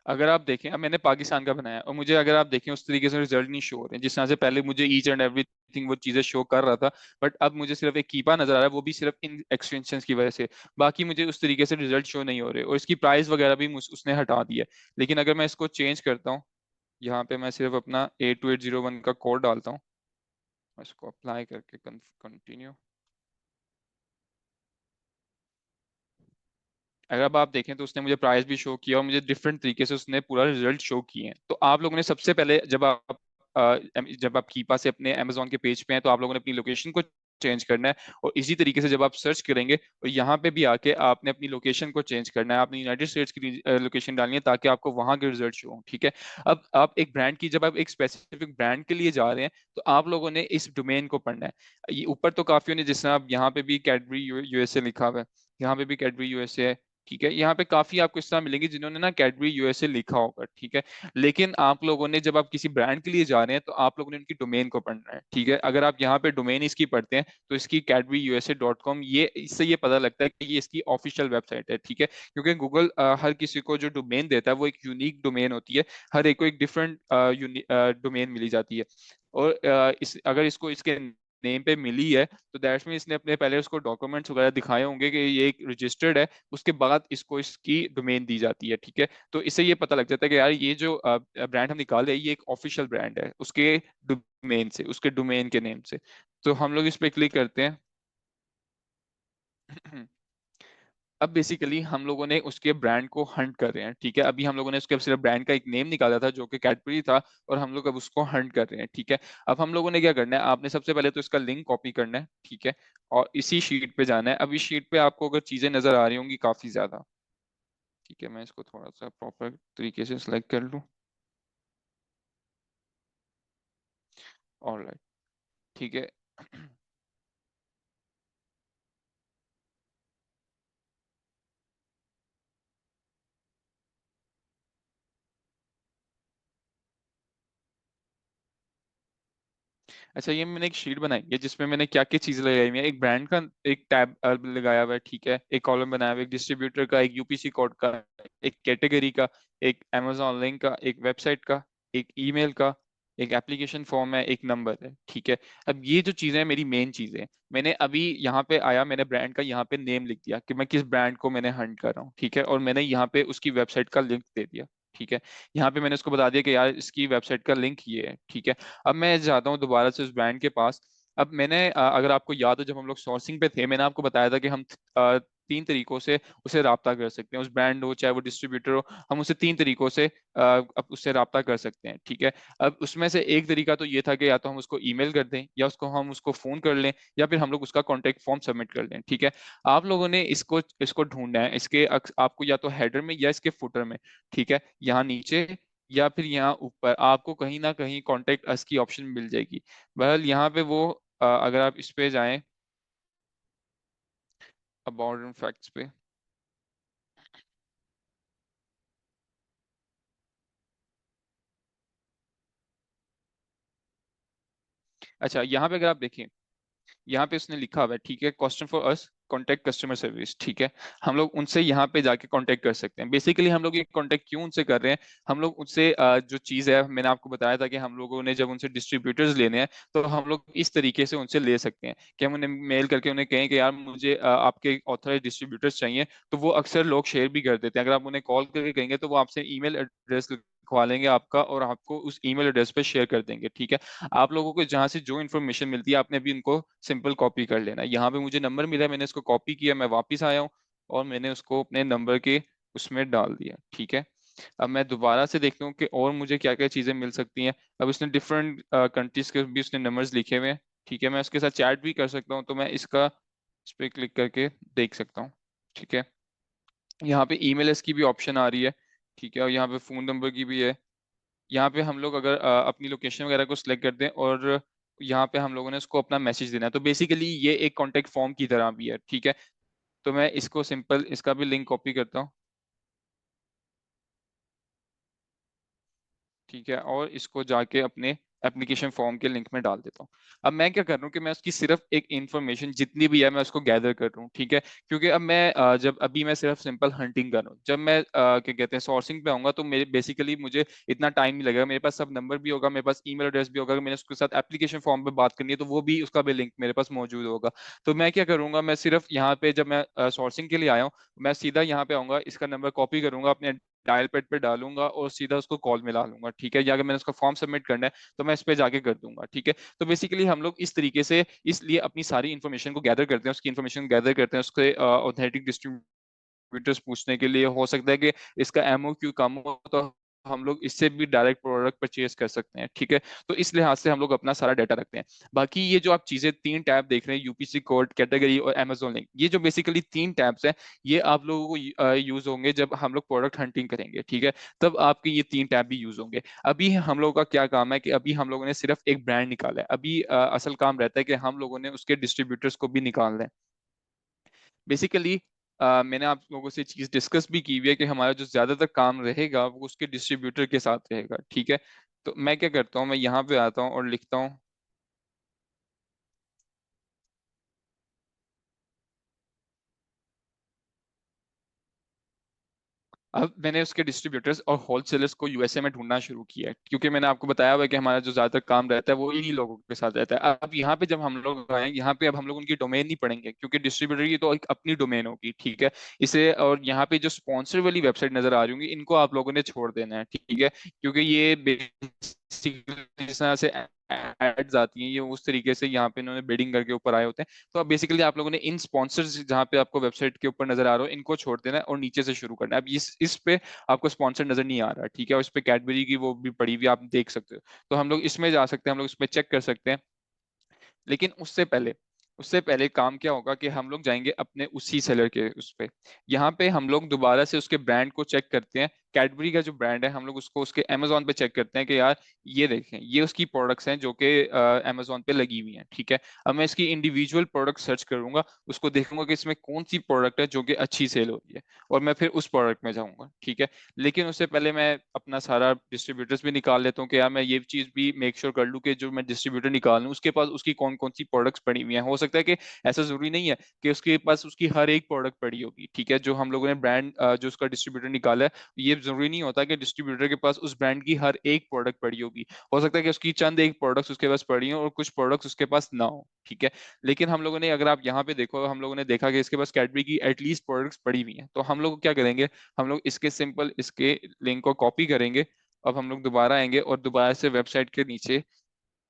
अगर आप देखें, अब मैंने पाकिस्तान का बनाया और मुझे अगर आप देखें उस तरीके से रिजल्ट नहीं शो हो रहे हैं जिस तरह से पहले मुझे ईच एंड एवरीथिंग वो चीजें शो कर रहा था। बट अब मुझे सिर्फ एक कीपा नजर आ रहा है, वो भी सिर्फ इन एक्सटेंशन की वजह से। बाकी मुझे उस तरीके से रिजल्ट शो नहीं हो रहे, और इसकी प्राइस वगैरह भी उसने हटा दी है। लेकिन अगर मैं इसको चेंज करता हूँ, यहाँ पे मैं सिर्फ अपना A2801 का कोड डालता हूँ, इसको अप्लाई करके कंटिन्यू। अगर अब आप देखें तो उसने मुझे प्राइस भी शो किया और मुझे डिफरेंट तरीके से उसने पूरा रिजल्ट शो किए हैं। तो आप लोगों ने सबसे पहले जब आप कीपा से अपने अमेजोन के पेज पे हैं तो आप लोगों ने अपनी लोकेशन को चेंज करना है, और इसी तरीके से जब आप सर्च करेंगे और यहाँ पे भी आके आपने अपनी लोकेशन को चेंज करना है। आपने यूनाइटेड स्टेट्स की लोकेशन डालनी है ताकि आपको वहां के रिजल्ट शो हो। ठीक है, अब आप एक ब्रांड की, जब आप एक स्पेसिफिक ब्रांड के लिए जा रहे हैं तो आप लोगों ने इस डोमेन को पढ़ना है। ये ऊपर तो काफी ने, जिस तरह आप यहाँ पे भी कैडबरी यूएसए लिखा हुआ है, यहाँ पे भी कैडबरी यूएसए है। ठीक है, यहाँ पे काफी आपको इस तरह मिलेंगे जिन्होंने ना कैडबरी यूएसए लिखा होगा। ठीक है, लेकिन आप लोगों ने, जब आप किसी ब्रांड के लिए जा रहे हैं तो आप लोगों ने उनकी डोमेन को पढ़ना है। ठीक है, अगर आप यहाँ पे डोमेन इसकी पढ़ते हैं तो इसकी cadburyusa.com, ये इससे ये पता लगता है कि ये इसकी ऑफिशियल वेबसाइट है। ठीक है, क्योंकि गूगल हर किसी को जो डोमेन देता है वो एक यूनिक डोमेन होती है, हर एक को एक डिफरेंट डोमेन मिली जाती है। और अगर इसको इसके नेम पे मिली है तो दैट्स मीन इसने अपने पहले उसको डॉक्यूमेंट्स वगैरह दिखाए होंगे कि ये एक रजिस्टर्ड है, उसके बाद इसको इसकी डोमेन दी जाती है। ठीक है, तो इससे ये पता लग जाता है कि यार ये जो ब्रांड हम निकाल रहे हैं ये एक ऑफिशियल ब्रांड है उसके डोमेन से, उसके डोमेन के नेम से। तो हम लोग इस पे क्लिक करते हैं। अब बेसिकली हम लोगों ने उसके ब्रांड को हंट कर रहे हैं। ठीक है, अभी हम लोगों ने उसके सिर्फ ब्रांड का एक नेम निकाला था जो कि कैडबरी था, और हम लोग अब उसको हंट कर रहे हैं। ठीक है, अब हम लोगों ने क्या करना है, आपने सबसे पहले तो इसका लिंक कॉपी करना है। ठीक है, और इसी शीट पे जाना है। अब इस शीट पे आपको अगर चीजें नजर आ रही होंगी काफी ज्यादा, ठीक है, मैं इसको थोड़ा सा प्रॉपर तरीके से सिलेक्ट कर लूँ। ऑलराइट, ठीक है, अच्छा, ये मैंने एक शीट बनाई है जिसमें मैंने क्या क्या चीजें लगाई हुई है। एक ब्रांड का एक टैब लगाया हुआ है, ठीक है, एक कॉलम बनाया हुआ है, एक डिस्ट्रीब्यूटर का, एक यूपीसी कोड का, एक कैटेगरी का, एक अमेजोन लिंक का, एक वेबसाइट का, एक ईमेल का, एक एप्लीकेशन फॉर्म है, एक नंबर है, ठीक है। अब ये जो चीजें हैं मेरी मेन चीजें हैं। मैंने अभी यहाँ पे आया, मैंने ब्रांड का यहाँ पे नेम लिख दिया कि मैं किस ब्रांड को मैंने हंट कर रहा हूँ, ठीक है, और मैंने यहाँ पे उसकी वेबसाइट का लिंक दे दिया, ठीक है। यहाँ पे मैंने उसको बता दिया कि यार इसकी वेबसाइट का लिंक ये है, ठीक है। अब मैं जाता हूँ दोबारा से उस ब्रांड के पास। अब मैंने अगर आपको याद हो, जब हम लोग सोर्सिंग पे थे, मैंने आपको बताया था कि हम तीन तरीकों से उसे राब्ता कर सकते हैं, उस ब्रांड हो चाहे वो डिस्ट्रीब्यूटर हो, हम उसे तीन तरीकों से अब उससे राब्ता कर सकते हैं, ठीक है। अब उसमें से एक तरीका तो ये था कि या तो हम उसको ईमेल कर दें, या उसको हम उसको फोन कर लें, या फिर हम लोग उसका कॉन्टेक्ट फॉर्म सबमिट कर लें, ठीक है। आप लोगों ने इसको इसको ढूंढना है, इसके आपको या तो हेडर में या इसके फुटर में, ठीक है, यहाँ नीचे या फिर यहाँ ऊपर आपको कहीं ना कहीं कॉन्टेक्ट अस की ऑप्शन मिल जाएगी। बहरहाल यहाँ पे वो अगर आप इस पे जाएं, अबाउट फैक्ट्स पे। अच्छा, यहाँ पे अगर आप देखें, यहाँ पे उसने लिखा हुआ है, ठीक है, question for us contact customer service, ठीक है। हम लोग उनसे यहाँ पे जाके कांटेक्ट कर सकते हैं। बेसिकली हम लोग ये कांटेक्ट क्यों उनसे कर रहे हैं, हम लोग उनसे जो चीज़ है, मैंने आपको बताया था कि हम लोगों ने जब उनसे डिस्ट्रीब्यूटर्स लेने हैं, तो हम लोग इस तरीके से उनसे ले सकते हैं कि हम उन्हें मेल करके उन्हें कहें कि यार मुझे आपके ऑथराइज डिस्ट्रीब्यूटर्स चाहिए, तो वो अक्सर लोग शेयर भी कर देते हैं। अगर आप उन्हें कॉल करके कहेंगे तो वो आपसे ईमेल एड्रेस लिखवा लेंगे आपका, और आपको उस ईमेल एड्रेस पे शेयर कर देंगे, ठीक है। आप लोगों को जहां से जो इन्फॉर्मेशन मिलती है, आपने भी उनको सिंपल कॉपी कर लेना है। यहाँ पे मुझे नंबर मिला है, मैंने इसको कॉपी किया, मैं वापस आया हूँ और मैंने उसको अपने नंबर के उसमें डाल दिया, ठीक है। अब मैं दोबारा से देखता हूँ कि और मुझे क्या क्या चीजें मिल सकती हैं। अब इसने डिफरेंट कंट्रीज के भी उसने नंबर्स लिखे हुए हैं, ठीक है। मैं उसके साथ चैट भी कर सकता हूँ, तो मैं इसका इस पे क्लिक करके देख सकता हूँ, ठीक है। यहाँ पे ईमेल इसकी भी ऑप्शन आ रही है, ठीक है, और यहाँ पे फोन नंबर की भी है। यहाँ पे हम लोग अगर अपनी लोकेशन वगैरह को सिलेक्ट कर दें, और यहाँ पे हम लोगों ने उसको अपना मैसेज देना है, तो बेसिकली ये एक कॉन्टेक्ट फॉर्म की तरह भी है, ठीक है। तो मैं इसको सिंपल इसका भी लिंक कॉपी करता हूँ, ठीक है, और इसको जाके अपने एप्लीकेशन फॉर्म के लिंक में डाल देता हूँ। अब मैं क्या कर रहा हूँ कि मैं उसकी सिर्फ एक इन्फॉर्मेशन जितनी भी है मैं उसको गैदर कर रहा हूँ, ठीक है। क्योंकि अब मैं जब अभी मैं सिर्फ सिंपल हंटिंग कर रहा हूँ, जब मैं क्या कहते हैं सोर्सिंग पे आऊंगा, तो मेरे बेसिकली मुझे इतना टाइम नहीं लगेगा, मेरे पास सब नंबर भी होगा, मेरे पास ईमेल एड्रेस भी होगा, अगर मैंने उसके साथ एप्लीकेशन फॉर्म पे बात करनी है तो वो भी उसका भी लिंक मेरे पास मौजूद होगा। तो मैं क्या करूंगा, मैं सिर्फ यहाँ पे जब मैं सोर्सिंग के लिए आया हूँ, मैं सीधा यहाँ पे आऊंगा, इसका नंबर कॉपी करूंगा, अपने डायल पैड पे डालूंगा और सीधा उसको कॉल मिला लूंगा, ठीक है। या अगर मैंने उसका फॉर्म सबमिट करना है तो मैं इस पे जाके कर दूंगा, ठीक है। तो बेसिकली हम लोग इस तरीके से इसलिए अपनी सारी इन्फॉर्मेशन को गैदर करते हैं, उसकी इन्फॉर्मेशन गैदर करते हैं, उसके ऑथेंटिक ट्विटर्स पूछने के लिए। हो सकता है कि इसका एमओक्यू कम हो, तो हम लोग इससे भी डायरेक्ट प्रोडक्ट परचेज कर सकते हैं, ठीक है। तो इस लिहाज से हम लोग अपना सारा डाटा रखते हैं। बाकी ये जो आप चीजें तीन टैब देख रहे हैं, यूपीसी कोड, कैटेगरी और अमेजोन लिंक, ये जो बेसिकली तीन टैब्स हैं, ये आप लोगों को यूज होंगे जब हम लोग प्रोडक्ट हंटिंग करेंगे, ठीक है। तब आपके ये तीन टैब भी यूज होंगे। अभी हम लोगों का क्या काम है कि अभी हम लोगों ने सिर्फ एक ब्रांड निकाला है। अभी असल काम रहता है कि हम लोगों ने उसके डिस्ट्रीब्यूटर्स को भी निकालना है। बेसिकली मैंने आप लोगों से चीज डिस्कस भी की हुई है कि हमारा जो ज्यादातर काम रहेगा वो उसके डिस्ट्रीब्यूटर के साथ रहेगा, ठीक है। तो मैं क्या करता हूँ, मैं यहाँ पे आता हूँ और लिखता हूँ। अब मैंने उसके डिस्ट्रीब्यूटर्स और होलसेलर्स को यूएसए में ढूंढना शुरू किया है, क्योंकि मैंने आपको बताया हुआ है कि हमारा जो ज्यादातर काम रहता है वो इन्हीं लोगों के साथ रहता है। अब यहाँ पे जब हम लोग आए, यहाँ पे अब हम लोग उनकी डोमेन नहीं पढ़ेंगे, क्योंकि डिस्ट्रीब्यूटर की तो एक अपनी डोमेन होगी, ठीक है। इसे और यहाँ पे जो स्पॉन्सर वाली वेबसाइट नजर आ रही होंगी, इनको आप लोगों ने छोड़ देना है, ठीक है। क्योंकि ये बेसिकली जिस तरह से एड्स आती हैं, ये उस तरीके से यहाँ पे इन्होंने बिडिंग करके ऊपर आए होते हैं। तो अब बेसिकली आप लोगों ने इन स्पॉन्सर्स जहाँ पे आपको वेबसाइट के ऊपर नजर आ रहा हो, इनको छोड़ देना है और नीचे से शुरू करना है। अब इस पे आपको स्पॉन्सर नजर नहीं आ रहा, ठीक है, और इस पे कैडबरी की वो भी पड़ी हुई आप देख सकते हो। तो हम लोग इसमें जा सकते हैं, हम लोग इसमें चेक कर सकते हैं। लेकिन उससे पहले काम क्या होगा कि हम लोग जाएंगे अपने उसी सेलर के उस पे। यहाँ पे हम लोग दोबारा से उसके ब्रांड को चेक करते हैं कैडबरी का जो ब्रांड है हम लोग उसको उसके अमेजोन पे चेक करते हैं कि यार ये देखें ये उसकी प्रोडक्ट्स हैं जो कि अमेजोन पे लगी हुई हैं, ठीक है। अब मैं इसकी इंडिविजुअल प्रोडक्ट सर्च करूंगा, उसको देखूंगा कि इसमें कौन सी प्रोडक्ट है जो कि अच्छी सेल हो रही है, और मैं फिर उस प्रोडक्ट में जाऊंगा, ठीक है। लेकिन उससे पहले मैं अपना सारा डिस्ट्रीब्यूटर्स भी निकाल लेता हूँ कि यार मैं ये चीज भी मेक श्योर कर लूँ कि जो मैं डिस्ट्रीब्यूटर निकाल लूँ उसके पास उसकी कौन कौन सी प्रोडक्ट्स पड़ी हुई हैं। हो सकता है कि ऐसा जरूरी नहीं है कि उसके पास उसकी हर एक प्रोडक्ट पड़ी होगी, ठीक है। जो हम लोगों ने ब्रांड जो उसका डिस्ट्रीब्यूटर निकाला है, ये जरूरी नहीं होता कि डिस्ट्रीब्यूटर के पास उस ब्रांड की हर एक प्रोडक्ट पड़ी होगी। हो सकता है कि उसकी चंद एक प्रोडक्ट्स उसके पास पड़ी हो और कुछ प्रोडक्ट्स उसके पास ना हो, ठीक है। लेकिन हम लोगों ने, अगर आप यहाँ पे देखो, हम लोगों ने देखा कि इसके पास कैडबरी की एटलीस्ट प्रोडक्ट्स पड़ी हुई हैं, तो हम लोग क्या करेंगे, हम लोग इसके सिंपल इसके लिंक को कॉपी करेंगे। अब हम लोग दोबारा आएंगे और दोबारा से वेबसाइट के नीचे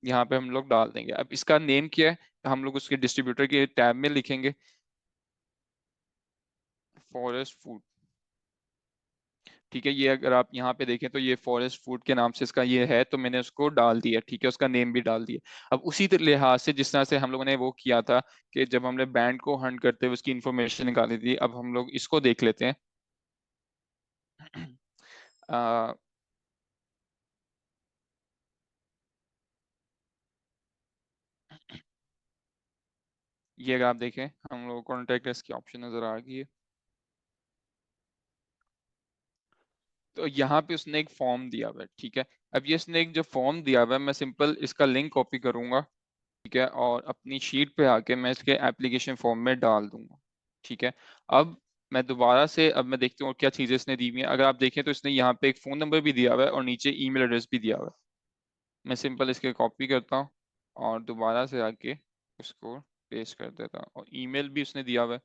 यहाँ पे हम लोग डाल देंगे। अब इसका नेम क्या है, हम लोग उसके डिस्ट्रीब्यूटर के टैब में लिखेंगे फॉरेस्ट फूड, ठीक है। ये अगर आप यहाँ पे देखें तो ये फॉरेस्ट फूड के नाम से इसका ये है, तो मैंने उसको डाल दिया, ठीक है, उसका नेम भी डाल दिया। अब उसी लिहाज से जिस तरह से हम लोगों ने वो किया था कि जब हमने बैंड को हंट करते हुए उसकी इंफॉर्मेशन निकाली थी, अब हम लोग इसको देख लेते हैं। आ, ये अगर आप देखें हम लोग कॉन्टेक्ट अस की ऑप्शन नजर आ गई है। तो यहाँ पे उसने एक फॉर्म दिया हुआ है, ठीक है। अब ये उसने एक जो फॉर्म दिया हुआ है, मैं सिंपल इसका लिंक कॉपी करूंगा, ठीक है, और अपनी शीट पे आके मैं इसके एप्लीकेशन फॉर्म में डाल दूंगा, ठीक है। अब मैं दोबारा से अब मैं देखती हूँ और क्या चीजें इसने दी हुई हैं। अगर आप देखें तो इसने यहाँ पे एक फोन नंबर भी दिया हुआ है और नीचे ईमेल एड्रेस भी दिया हुआ है। मैं सिंपल इसके कॉपी करता हूँ और दोबारा से आके उसको पेस्ट कर देता हूँ, और ईमेल भी उसने दिया हुआ है।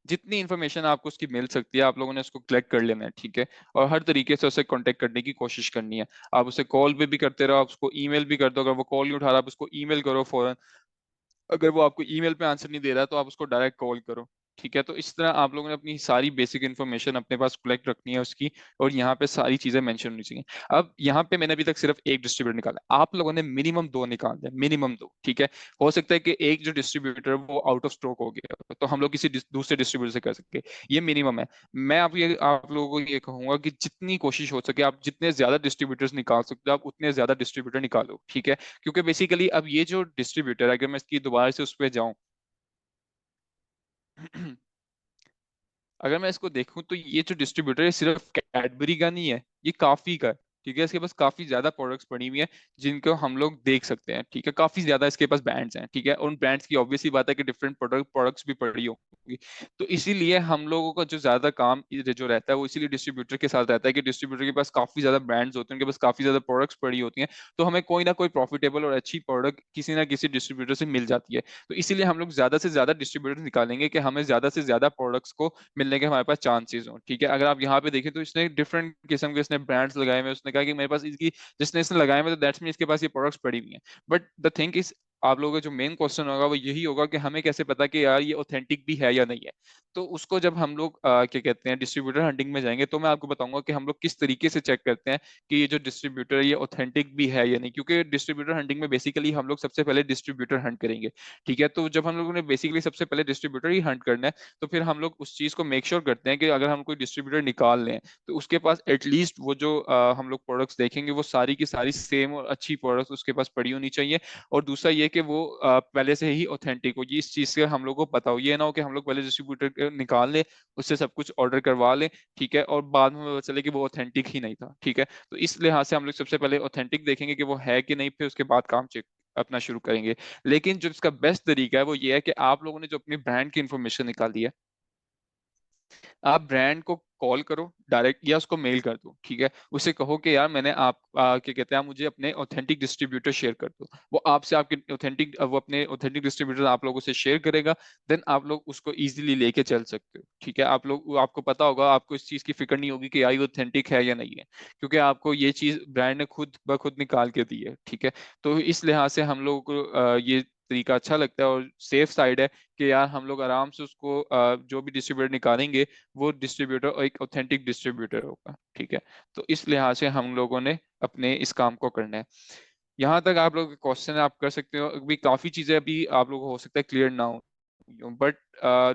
जितनी इन्फॉर्मेशन आपको उसकी मिल सकती है आप लोगों ने उसको कलेक्ट कर लेना है, ठीक है। और हर तरीके से उसे कांटेक्ट करने की कोशिश करनी है। आप उसे कॉल पे भी करते रहो, आप उसको ईमेल भी कर दो, अगर वो कॉल नहीं उठा रहा आप उसको ईमेल करो फौरन, अगर वो आपको ईमेल पे आंसर नहीं दे रहा तो आप उसको डायरेक्ट कॉल करो, ठीक है। तो इस तरह आप लोगों ने अपनी सारी बेसिक इन्फॉर्मेशन अपने पास कलेक्ट रखनी है उसकी, और यहाँ पे सारी चीजें मेंशन होनी चाहिए। अब यहाँ पे मैंने अभी तक सिर्फ एक डिस्ट्रीब्यूटर निकाला है, आप लोगों ने मिनिमम दो निकाल दिया, मिनिमम दो, ठीक है। हो सकता है कि एक जो डिस्ट्रीब्यूटर है वो आउट ऑफ स्टॉक हो गया हो, तो हम लोग किसी दूसरे डिस्ट्रीब्यूटर से कर सकते हैं, ये मिनिमम है। मैं आप लोगों को ये कहूंगा कि जितनी कोशिश हो सके आप जितने ज्यादा डिस्ट्रीब्यूटर्स निकाल सकते हो आप उतने ज्यादा डिस्ट्रीब्यूटर निकालो, ठीक है। क्योंकि बेसिकली अब ये जो डिस्ट्रीब्यूटर है, अगर मैं इसकी दोबारा से उस पर जाऊं, अगर मैं इसको देखूं तो ये जो डिस्ट्रीब्यूटर है सिर्फ कैडबरी का नहीं है, ये काफी का है, ठीक है। इसके पास काफी ज्यादा प्रोडक्ट्स पड़ी हुई हैं जिनको हम लोग देख सकते हैं, ठीक है। काफी ज्यादा इसके पास ब्रांड्स हैं, ठीक है। और उन ब्रांड्स की ऑब्वियसली बात है कि डिफरेंट प्रोडक्ट्स भी पड़ी होंगी। तो इसीलिए हम लोगों का जो ज्यादा काम जो रहता है वो इसीलिए डिस्ट्रीब्यूटर के साथ रहता है कि डिस्ट्रीब्यूटर के पास काफी ज्यादा ब्रांड्स होते हैं, उनके पास काफी ज्यादा प्रोडक्ट्स पड़ी होती हैं, तो हमें कोई ना कोई प्रॉफिटेबल और अच्छी प्रोडक्ट किसी ना किसी डिस्ट्रीब्यूटर से मिल जाती है। तो इसीलिए हम लोग ज्यादा से ज्यादा डिस्ट्रीब्यूटर निकालेंगे कि हमें ज्यादा से ज्यादा प्रोडक्ट्स को मिलने के हमारे पास चांसेस हो, ठीक है। अगर आप यहाँ पे देखें तो इसने डिफरेंट किस्म के इसने ब्रांड्स लगाए हुए हैं, उसने कहा कि मेरे पास इसकी, जिसने इसने लगाए हुए तो दैट्स मीन इसके पास ये प्रोडक्ट्स पड़ी हुई हैं। बट द थिंग इज, आप लोगों का जो मेन क्वेश्चन होगा वो यही होगा कि हमें कैसे पता कि यार ये ऑथेंटिक भी है या नहीं है। तो उसको जब हम लोग क्या कहते हैं डिस्ट्रीब्यूटर हंटिंग में जाएंगे तो मैं आपको बताऊंगा कि हम लोग किस तरीके से चेक करते हैं कि ये जो डिस्ट्रीब्यूटर है ये ऑथेंटिक भी है या नहीं। क्योंकि डिस्ट्रीब्यूटर हंटिंग में बेसिकली हम लोग सबसे पहले डिस्ट्रीब्यूटर हंट करेंगे, ठीक है। तो जब हम लोगों ने बेसिकली सबसे पहले डिस्ट्रीब्यूटर ही हंट करना है, तो फिर हम लोग उस चीज को मेक श्योर करते हैं कि अगर हम कोई डिस्ट्रीब्यूटर निकाल लें तो उसके पास एटलीस्ट वो जो हम लोग प्रोडक्ट्स देखेंगे वो सारी की सारी सेम और अच्छी प्रोडक्ट्स उसके पास पड़ी होनी चाहिए। और दूसरा ये कि वो पहले से ही ऑथेंटिक हो, ये इस चीज से हम लोग को पता हो, ये ना हो कि हम लोग पहले डिस्ट्रीब्यूटर निकाल लें, उससे सब कुछ ऑर्डर करवा लें, ठीक है, और बाद में पता चले कि वो ऑथेंटिक ही नहीं था, ठीक है। तो इस लिहाज से हम लोग सबसे पहले ऑथेंटिक देखेंगे कि वो है कि नहीं, फिर उसके बाद काम चेक अपना शुरू करेंगे। लेकिन जो इसका बेस्ट तरीका है वो ये है कि आप लोगों ने जो अपनी ब्रांड की इंफॉर्मेशन निकाली है, आप ब्रांड को कॉल करो डायरेक्ट या उसको मेल कर दो, ठीक है। उसे कहो कि यार मैंने आप क्या कहते हैं आप मुझे अपने ऑथेंटिक डिस्ट्रीब्यूटर शेयर कर दो, वो आपसे आपके ऑथेंटिक वो अपने ऑथेंटिक डिस्ट्रीब्यूटर आप लोगों से शेयर करेगा। देन आप लोग उसको इजीली लेके चल सकते हो, ठीक है। आप लोग आपको पता होगा, आपको इस चीज की फिक्र नहीं होगी कि यार ये ऑथेंटिक है या नहीं है, क्योंकि आपको ये चीज ब्रांड ने खुद ब खुद निकाल के दी है, ठीक है। तो इस लिहाज से हम लोगों को ये तरीका अच्छा लगता है और सेफ साइड है कि यार हम लोग आराम से उसको जो भी डिस्ट्रीब्यूटर निकालेंगे वो डिस्ट्रीब्यूटर एक ऑथेंटिक डिस्ट्रीब्यूटर होगा, ठीक है। तो इस लिहाज से हम लोगों ने अपने इस काम को करना है। यहाँ तक आप लोग क्वेश्चन आप कर सकते हो, अभी काफी चीजें अभी आप लोगों को हो सकता है क्लियर ना हो, बट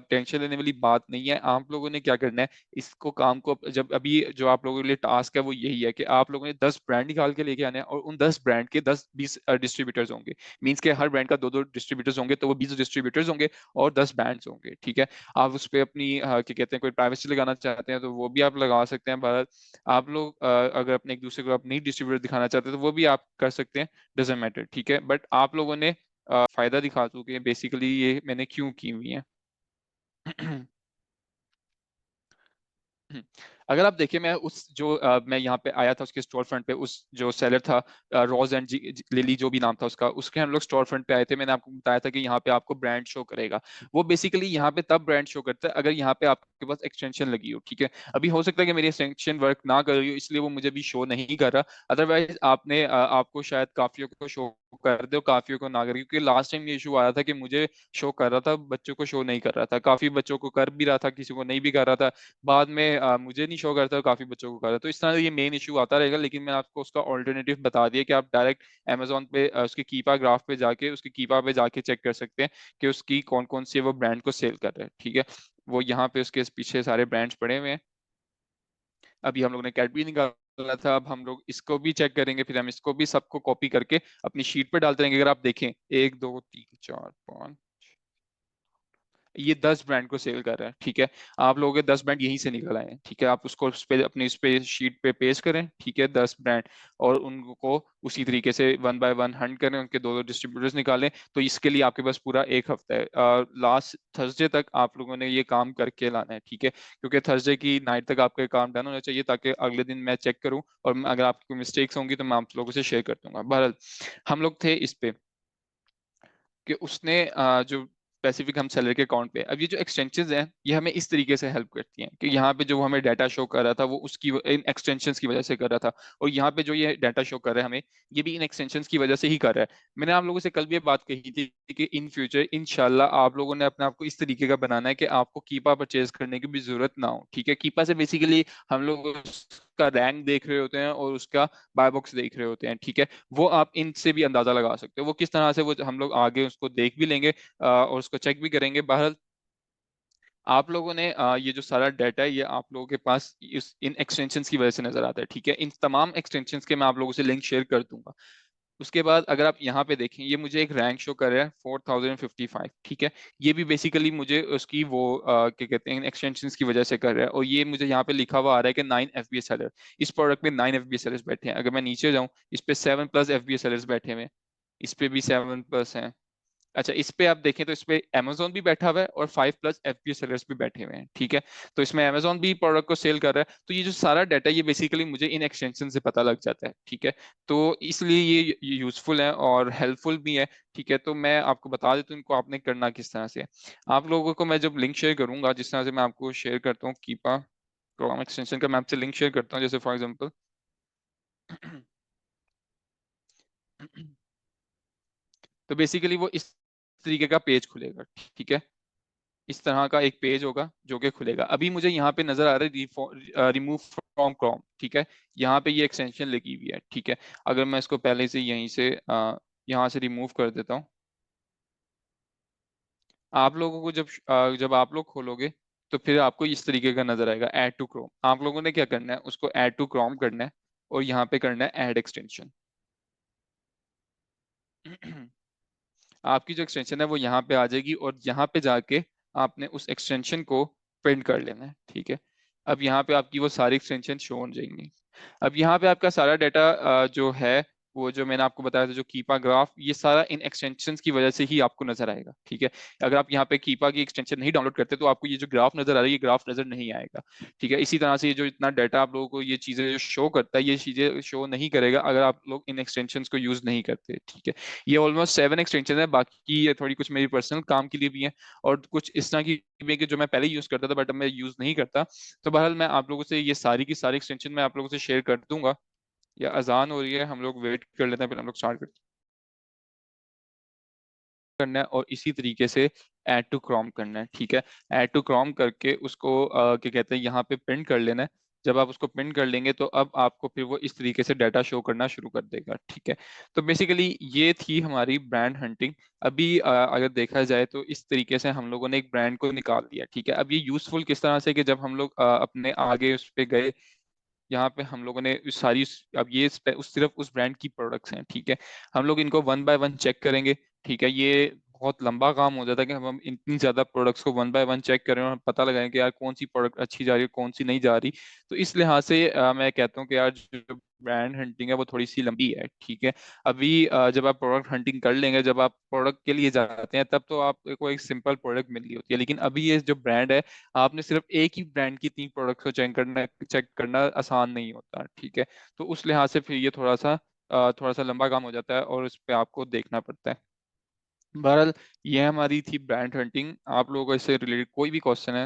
टेंशन लेने वाली बात नहीं है। आप लोगों ने क्या करना है, इसको काम को जब अभी जो आप लोगों के लिए टास्क है वो यही है कि आप लोगों ने 10 ब्रांड निकाल के लेके आने हैं, और उन 10 ब्रांड के 10-20 डिस्ट्रीब्यूटर्स होंगे। मींस के हर ब्रांड का दो दो डिस्ट्रीब्यूटर्स होंगे, तो वो 20 डिस्ट्रीब्यूटर्स होंगे और 10 ब्रांड्स होंगे, ठीक है। आप उस पर अपनी क्या कहते हैं, कोई प्राइवेसी लगाना चाहते हैं तो वो भी आप लगा सकते हैं। भारत, आप लोग अगर अपने एक दूसरे को अपनी डिस्ट्रीब्यूटर दिखाना चाहते हैं तो वो भी आप कर सकते हैं, डजेंट मैटर, ठीक है। बट आप लोगों ने फायदा दिखा चुके हैं बेसिकली, ये मैंने क्यों की हुई है। हम्म। अगर आप देखिए, मैं उस जो मैं यहाँ पे आया था उसके स्टोर फ्रंट पे, उस जो सेलर था रोज एंड लिली जो भी नाम था उसका, उसके हम लोग स्टोर फ्रंट पे आए थे। मैंने आपको बताया था कि यहाँ पे आपको ब्रांड शो करेगा। वो बेसिकली यहाँ पे तब ब्रांड शो करता है अगर यहाँ पे आपके पास एक्सटेंशन लगी हो, ठीक है। अभी हो सकता है कि मेरी एक्सटेंशन वर्क ना कर रही हो, इसलिए वो मुझे भी शो नहीं कर रहा। अदरवाइज आपने आपको शायद काफियों को शो कर दो, काफियों को ना कर, क्योंकि लास्ट टाइम ये इशू आया था कि मुझे शो कर रहा था, बच्चों को शो नहीं कर रहा था। काफी बच्चों को कर भी रहा था, किसी को नहीं भी कर रहा था। बाद में मुझे नहीं शो करता, काफी बच्चों को कर रहा है। तो इस तरह से ये मेन इशू आता रहेगा, लेकिन मैंने आपको उसका ऑल्टरनेटिव बता दिया कि आप डायरेक्ट अमेजोन पे उसके कीपा ग्राफ पे जाके, उसकी कीपा पे जाके चेक कर सकते हैं कि उसकी कौन कौन सी वो ब्रांड को सेल कर रहे हैं, ठीक है। वो यहाँ पे उसके पीछे सारे ब्रांड्स पड़े हुए हैं। अभी हम लोग ने कैडबरी निकाला था, अब हम लोग इसको भी चेक करेंगे, फिर हम इसको भी सबको कॉपी करके अपनी शीट पे डालते रहेंगे। अगर आप देखें, 1 2 3 4 5, ये 10 ब्रांड को सेल कर रहा है, ठीक है। आप लोगों के 10 ब्रांड यहीं से निकल आए हैं, ठीक है। आप उसको उस पे अपनी इस पे शीट पे पेस्ट करें, ठीक है, 10 ब्रांड, और उनको उसी तरीके से वन बाय वन हंट करें, उनके दो दो डिस्ट्रीब्यूटर्स निकालें। तो इसके लिए आपके पास पूरा एक हफ्ता है, लास्ट थर्सडे तक आप लोगों ने ये काम करके लाना है, ठीक है। क्योंकि थर्सडे की नाइट तक आपका काम डन होना चाहिए, ताकि अगले दिन मैं चेक करूं, और अगर आपकी मिस्टेक्स होंगी तो मैं आप लोगों से शेयर कर दूंगा। बहरहाल, हम लोग थे इस पे कि उसने जो स्पेसिफिक हम सेलर के अकाउंट पे, अब ये जो एक्सटेंशंस हैं ये हमें इस तरीके से हेल्प करती हैं कि यहाँ पे जो हमें डाटा शो कर रहा था वो उसकी इन एक्सटेंशंस की वजह से कर रहा था, और यहाँ पे जो ये डाटा शो कर रहा है हमें, ये भी इन एक्सटेंशंस की वजह से ही कर रहा है। मैंने आप लोगों से कल भी ये बात कही थी कि इन फ्यूचर इंशाल्लाह आप लोगों ने अपने आप को इस तरीके का बनाना है कि आपको कीपा परचेज करने की भी जरूरत ना हो, ठीक है। कीपा से बेसिकली हम लोग उसका रैंक देख रहे होते हैं और उसका बाय बॉक्स देख रहे होते हैं, ठीक है। वो आप इनसे भी अंदाजा लगा सकते हो वो किस तरह से, वो हम लोग आगे उसको देख भी लेंगे और उसको चेक भी करेंगे। बहरहाल, आप लोगों ने ये जो सारा डाटा है ये आप लोगों के पास इस इन एक्सटेंशंस की वजह से नजर आता है, ठीक है। इन तमाम एक्सटेंशंस के मैं आप लोगों से लिंक शेयर कर दूंगा। उसके बाद अगर आप यहाँ पे देखें, ये मुझे एक रैंक शो कर रहा है 4055, ठीक है। ये भी बेसिकली मुझे उसकी वो क्या कहते हैं, एक्सटेंशंस की वजह से कर रहा है। और ये मुझे यहाँ पे लिखा हुआ आ रहा है कि 9 FBA सेलर, इस प्रोडक्ट में 9 FBA सेलर्स बैठे हैं। अगर मैं नीचे जाऊँ, इस पे 7+ FBA सेलर्स बैठे हुए हैं, इस पे भी 7+ हैं। अच्छा, इस पे आप देखें तो इस पे Amazon भी बैठा हुआ है और 5+ FBA सेलर्स भी बैठे हुए हैं, ठीक है। तो इसमें Amazon भी प्रोडक्ट को सेल कर रहा है। तो ये जो सारा डाटा ये बेसिकली मुझे इन एक्सटेंशन से पता लग जाता है, ठीक है। तो इसलिए ये यूजफुल है और हेल्पफुल भी है, ठीक है। तो मैं आपको बता देता हूँ इनको आपने करना किस तरह से है। आप लोगों को मैं जब लिंक शेयर करूंगा, जिस तरह से मैं आपको शेयर करता हूँ कीपा क्रोम एक्सटेंशन का, मैं आपसे लिंक शेयर करता हूँ, जैसे फॉर एग्जाम्पल तो बेसिकली वो इस तरीके का पेज खुलेगा, ठीक है। इस तरह का एक पेज होगा जो कि खुलेगा। अभी मुझे यहाँ पे नजर आ रहा है रिमूव फ्रॉम क्रोम, ठीक है। यहाँ पे ये एक्सटेंशन लगी हुई है, ठीक है। अगर मैं इसको पहले से यहीं से यहाँ से रिमूव कर देता हूँ, आप लोगों को जब आप लोग खोलोगे तो फिर आपको इस तरीके का नजर आएगा, ऐड टू क्रोम। आप लोगों ने क्या करना है, उसको ऐड टू क्रोम करना है, और यहाँ पे करना है ऐड एक्सटेंशन। आपकी जो एक्सटेंशन है वो यहाँ पे आ जाएगी, और यहाँ पे जाके आपने उस एक्सटेंशन को प्रिंट कर लेना है, ठीक है। अब यहाँ पे आपकी वो सारी एक्सटेंशन शो हो जाएंगी। अब यहाँ पे आपका सारा डाटा जो है, वो जो मैंने आपको बताया था, जो कीपा ग्राफ, ये सारा इन एक्सटेंशंस की वजह से ही आपको नजर आएगा, ठीक है। अगर आप यहाँ पे कीपा की एक्सटेंशन नहीं डाउनलोड करते तो आपको ये जो ग्राफ नजर आ रही है, ये ग्राफ नजर नहीं आएगा, ठीक है। इसी तरह से ये जो इतना डाटा आप लोगों को ये चीजें जो शो करता है, ये चीजें शो नहीं करेगा अगर आप लोग इन एक्सटेंशंस को यूज नहीं करते, ठीक है। ये ऑलमोस्ट 7 एक्सटेंशन है, बाकी ये थोड़ी कुछ मेरी पर्सनल काम के लिए भी है, और कुछ इस तरह की भी है कि जो मैं पहले यूज करता था बट अब मैं यूज नहीं करता। तो बहरहाल, मैं आप लोगों से ये सारी की सारी एक्सटेंशन मैं आप लोगों से शेयर कर दूंगा। या अजान हो रही है, हम लोग वेट कर लेते हैं, फिर हम लोग स्टार्ट करना है, और इसी तरीके से ऐड टू क्रोम करना है, ठीक है। ऐड टू क्रोम करके उसको क्या कहते हैं, यहाँ पे प्रिंट कर लेना है। जब आप उसको पिन कर लेंगे तो अब आपको फिर वो इस तरीके से डाटा शो करना शुरू कर देगा, ठीक है। तो बेसिकली ये थी हमारी ब्रांड हंटिंग। अभी अगर देखा जाए तो इस तरीके से हम लोगों ने एक ब्रांड को निकाल दिया, ठीक है। अब ये यूजफुल किस तरह से कि जब हम लोग अपने आगे उस पे गए, यहाँ पे हम लोगों ने इस सारी, अब ये सिर्फ उस ब्रांड की प्रोडक्ट्स हैं, ठीक है। हम लोग इनको वन बाय वन चेक करेंगे, ठीक है। ये बहुत लंबा काम हो जाता है कि हम इतनी ज्यादा प्रोडक्ट्स को वन बाय वन चेक करें और पता लगाएं कि यार कौन सी प्रोडक्ट अच्छी जा रही है, कौन सी नहीं जा रही। तो इस लिहाज से मैं कहता हूँ कि यार जो ब्रांड हंटिंग है वो थोड़ी सी लंबी है, ठीक है। अभी जब आप प्रोडक्ट हंटिंग कर लेंगे, जब आप प्रोडक्ट के लिए जाते हैं, तब तो आपको एक सिंपल प्रोडक्ट मिल रही होती है। लेकिन अभी ये जो ब्रांड है, आपने सिर्फ एक ही ब्रांड की 3 प्रोडक्ट्स को चेक करना आसान नहीं होता, ठीक है। तो उस लिहाज से फिर ये थोड़ा सा लंबा काम हो जाता है और उस पर आपको देखना पड़ता है। बहरहाल, ये हमारी थी ब्रांड हंटिंग। आप लोगों को इससे रिलेटेड कोई भी क्वेश्चन है